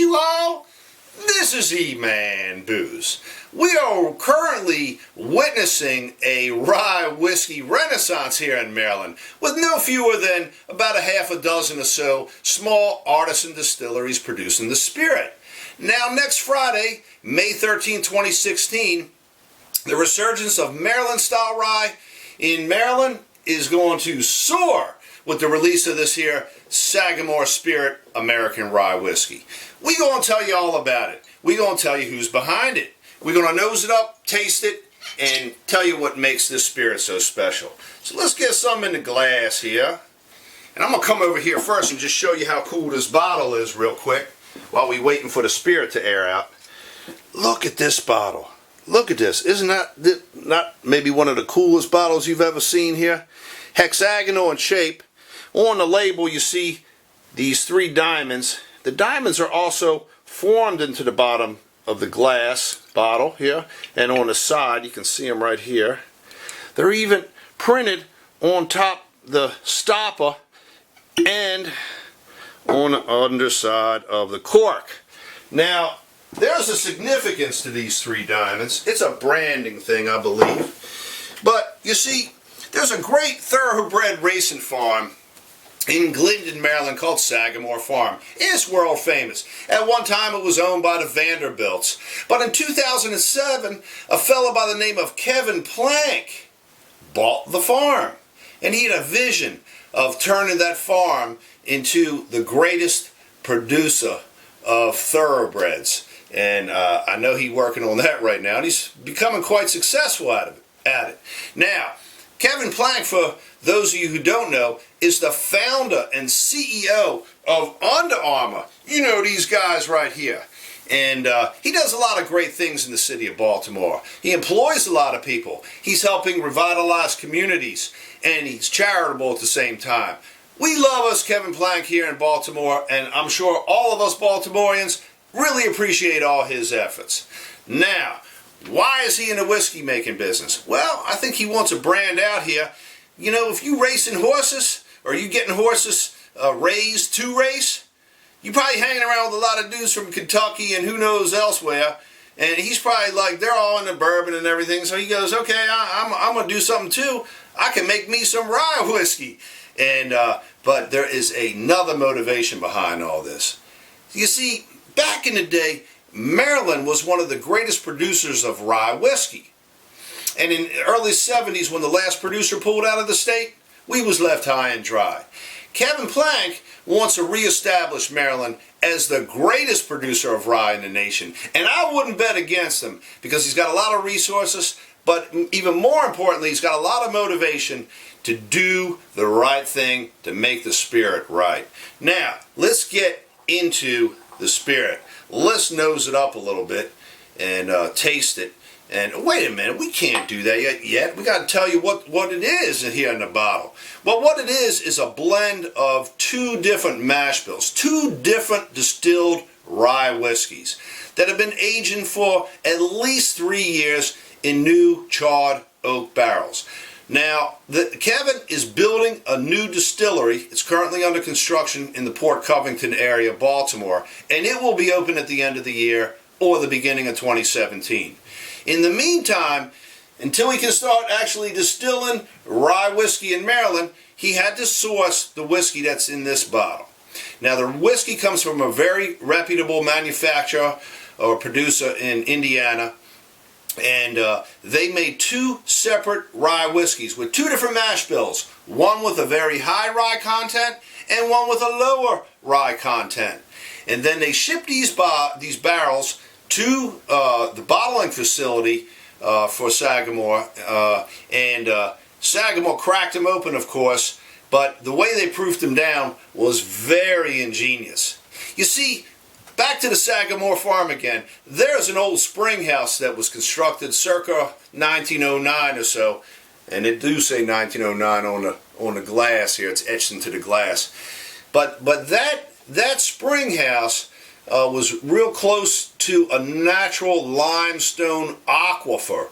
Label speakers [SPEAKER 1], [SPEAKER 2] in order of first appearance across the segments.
[SPEAKER 1] you all. This is E-Man Booze. We are currently witnessing a Rye Whiskey Renaissance here in Maryland, with no fewer than about a half a dozen or so small artisan distilleries producing the spirit. Now, next Friday, May 13, 2016, the resurgence of Maryland-style rye in Maryland is going to soar with the release of this here Sagamore Spirit American Rye Whiskey. We're going to tell you all about it. We're going to tell you who's behind it. We're going to nose it up, taste it, and tell you what makes this spirit so special. So let's get some in the glass here. And I'm going to come over here first and just show you how cool this bottle is real quick while we're waiting for the spirit to air out. Look at this bottle. Look at this. Isn't that not maybe one of the coolest bottles you've ever seen here? Hexagonal in shape. On the label you see these 3 diamonds. The diamonds are also formed into the bottom of the glass bottle here, and on the side you can see them right here. They're even printed on top the stopper and on the underside of the cork. Now, there's a significance to these 3 diamonds. It's a branding thing, I believe. But you see, there's a great thoroughbred racing farm in Glendon, Maryland, called Sagamore Farm. It's world famous. At one time it was owned by the Vanderbilts. But in 2007, a fellow by the name of Kevin Plank bought the farm. And he had a vision of turning that farm into the greatest producer of thoroughbreds. And I know he's working on that right now, and he's becoming quite successful at it. Now, Kevin Plank, for those of you who don't know, is the founder and CEO of Under Armour. You know these guys right here. And he does a lot of great things in the city of Baltimore. He employs a lot of people. He's helping revitalize communities, and he's charitable at the same time. We love us Kevin Plank here in Baltimore, and I'm sure all of us Baltimoreans really appreciate all his efforts. Now, why is he in the whiskey making business? Well, I think he wants a brand out here. You know, if you racing horses, or you getting horses raised to race, you're probably hanging around with a lot of dudes from Kentucky and who knows elsewhere, and he's probably like, they're all into bourbon and everything, so he goes, okay, I'm going to do something too. I can make me some rye whiskey. And but there is another motivation behind all this. You see, back in the day, Maryland was one of the greatest producers of rye whiskey. And in the early 70s, when the last producer pulled out of the state, we was left high and dry. Kevin Plank wants to reestablish Maryland as the greatest producer of rye in the nation. And I wouldn't bet against him, because he's got a lot of resources, but even more importantly, he's got a lot of motivation to do the right thing to make the spirit right. Now, let's get into the spirit. Let's nose it up a little bit and taste it. And wait a minute, we can't do that yet. We got to tell you what it is here in the bottle. Well, what it is a blend of 2 different mash bills, 2 different distilled rye whiskeys that have been aging for at least 3 years in new charred oak barrels. Now, Kevin is building a new distillery. It's currently under construction in the Port Covington area of Baltimore, and it will be open at the end of the year or the beginning of 2017. In the meantime, until he can start actually distilling rye whiskey in Maryland, he had to source the whiskey that's in this bottle. Now, the whiskey comes from a very reputable manufacturer or producer in Indiana, and they made 2 separate rye whiskeys with 2 different mash bills, one with a very high rye content and one with a lower rye content. And then they shipped these barrels to the bottling facility for Sagamore, and Sagamore cracked them open, of course, but the way they proofed them down was very ingenious. You see, back to the Sagamore Farm again, there's an old spring house that was constructed circa 1909 or so, and they do say 1909 on the glass here. It's etched into the glass. But that spring house was real close to a natural limestone aquifer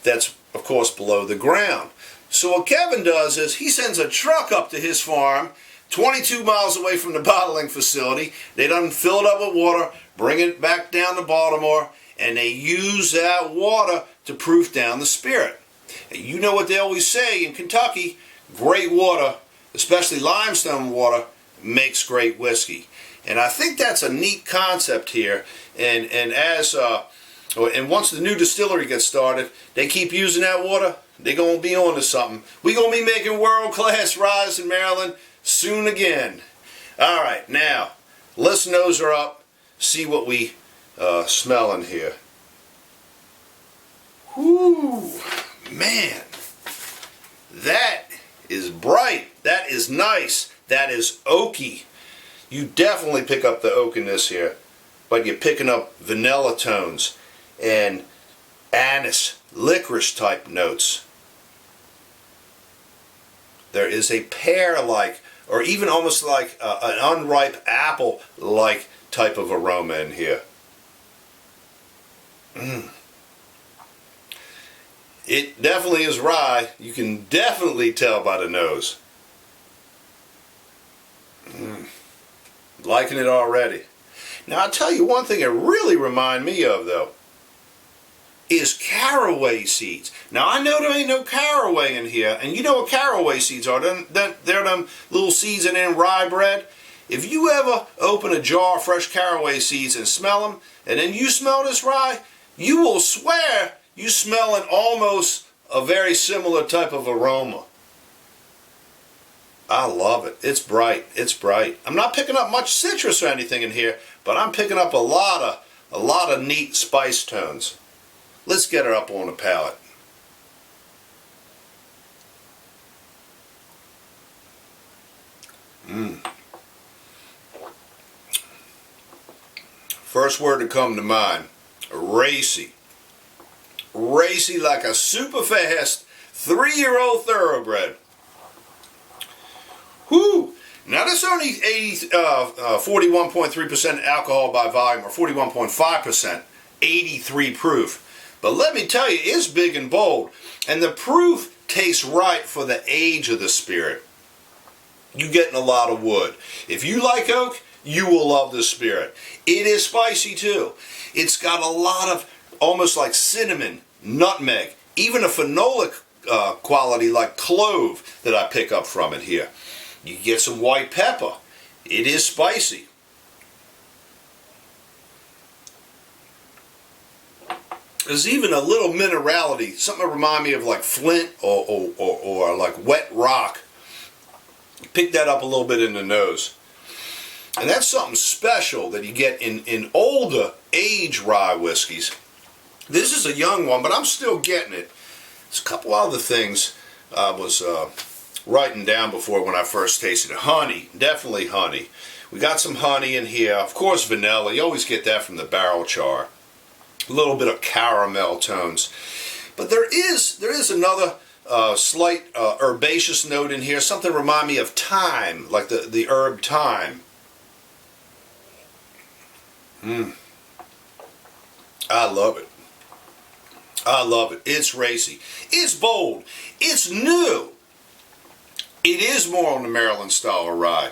[SPEAKER 1] that's, of course, below the ground. So what Kevin does is he sends a truck up to his farm 22 miles away from the bottling facility. They done fill it up with water, bring it back down to Baltimore, and they use that water to proof down the spirit. And you know what they always say in Kentucky, great water, especially limestone water, makes great whiskey. And I think that's a neat concept here. And once the new distillery gets started, they keep using that water, they're going to be on to something. We're going to be making world-class ryes in Maryland soon again. All right, now, let's nose her up, see what we smell in here. Whoo, man, that is bright, that is nice, that is oaky. You definitely pick up the oak in this here, but you're picking up vanilla tones and anise, licorice type notes. There is a pear-like, or even almost like an unripe apple-like type of aroma in here. It definitely is rye. You can definitely tell by the nose. Liking it already. Now I'll tell you one thing it really reminds me of though, is caraway seeds. Now I know there ain't no caraway in here, and you know what caraway seeds are. They're them little seeds in rye bread. If you ever open a jar of fresh caraway seeds and smell them, and then you smell this rye, you will swear you smelling almost a very similar type of aroma. I love it. It's bright. It's bright. I'm not picking up much citrus or anything in here, but I'm picking up a lot of neat spice tones. Let's get her up on the palate. First word to come to mind, racy. Racy like a super fast 3-year-old thoroughbred. Whoo! Now this is only 41.3% alcohol by volume, or 41.5%, 83 proof. But let me tell you, it's big and bold. And the proof tastes right for the age of the spirit. You're getting a lot of wood. If you like oak, you will love this spirit. It is spicy too. It's got a lot of almost like cinnamon, nutmeg, even a phenolic quality like clove that I pick up from it here. You get some white pepper. It is spicy. There's even a little minerality, something that reminds me of like flint or like wet rock. Pick that up a little bit in the nose. And that's something special that you get in older age rye whiskeys. This is a young one, but I'm still getting it. There's a couple other things I was writing down before when I first tasted it. Honey, definitely honey. We got some honey in here. Of course vanilla, you always get that from the barrel char. A little bit of caramel tones. But there is another slight herbaceous note in here. Something remind me of thyme, like the herb thyme. I love it. I love it. It's racy. It's bold. It's new. It is more on the Maryland style of rye.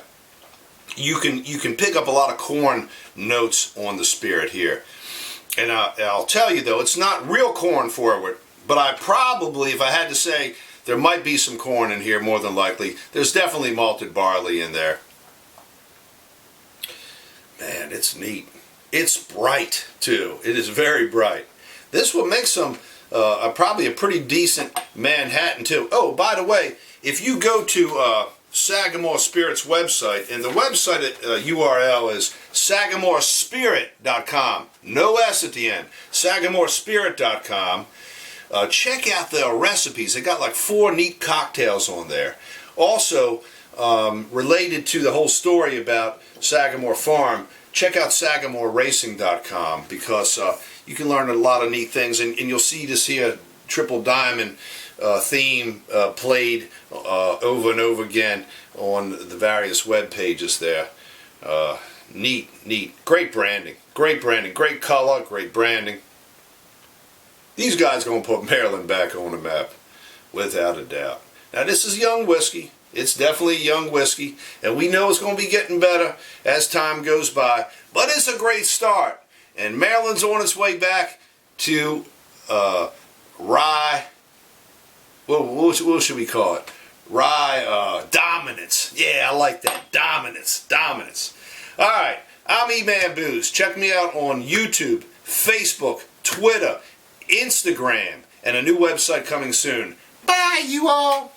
[SPEAKER 1] You can pick up a lot of corn notes on the spirit here. And I'll tell you though, it's not real corn forward, but I probably, if I had to say, there might be some corn in here more than likely. There's definitely malted barley in there. Man, it's neat. It's bright too. It is very bright. This will make some probably a pretty decent Manhattan too. Oh, by the way, if you go to Sagamore Spirit's website, and the website URL is sagamorespirit.com. No S at the end. Sagamorespirit.com. Check out their recipes. They got like 4 neat cocktails on there. Also, related to the whole story about Sagamore Farm, check out SagamoreRacing.com because you can learn a lot of neat things, and you'll see this here triple diamond theme played over and over again on the various web pages there. Neat. Great branding, great color, great branding. These guys are going to put Maryland back on the map, without a doubt. Now this is young whiskey. It's definitely a young whiskey, and we know it's going to be getting better as time goes by. But it's a great start, and Maryland's on its way back to rye. What should we call it? Rye dominance. Yeah, I like that. Dominance. All right, I'm E-Man Booze. Check me out on YouTube, Facebook, Twitter, Instagram, and a new website coming soon. Bye, you all.